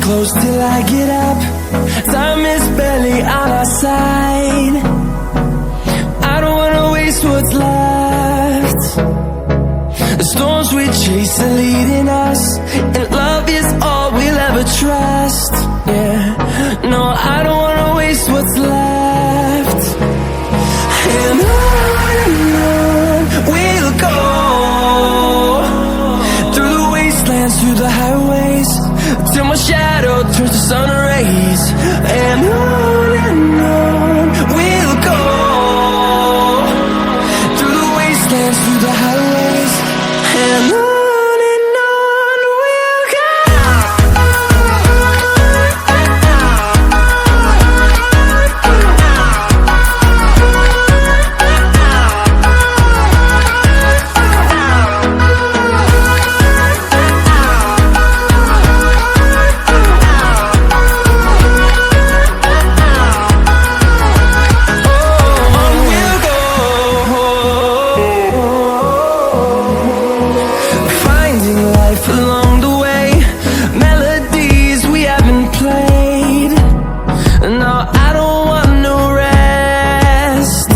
close till I get up. Time is barely on our side. I don't wanna waste what's left. The storms we chase are leading us, and love is all we'll ever trust. Yeah, no, I don't wanna waste what's left. And on we'll go, through the wastelands, through the highways, till my shadow turns to sun rays. And on we'll go, through the wastelands, through the highways, and on we'll go. Along the way, melodies we haven't played. No, I don't want no rest.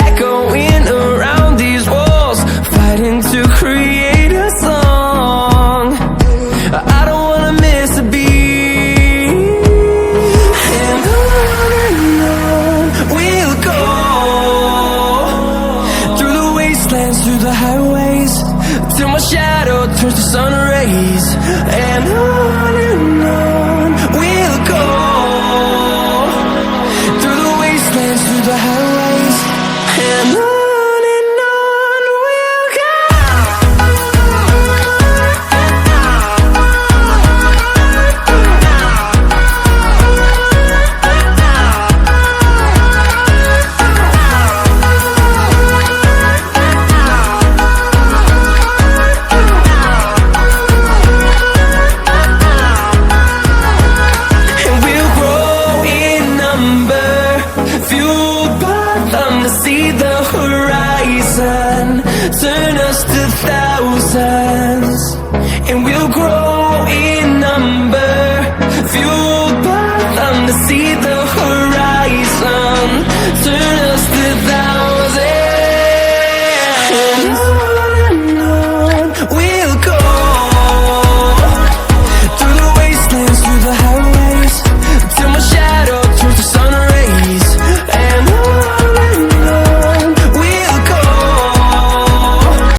Echoing around these walls, fighting to create a song. I don't wanna miss a beat. And on we'll go, through the wastelands, through the highways, till my shadow turns to sun rays. And on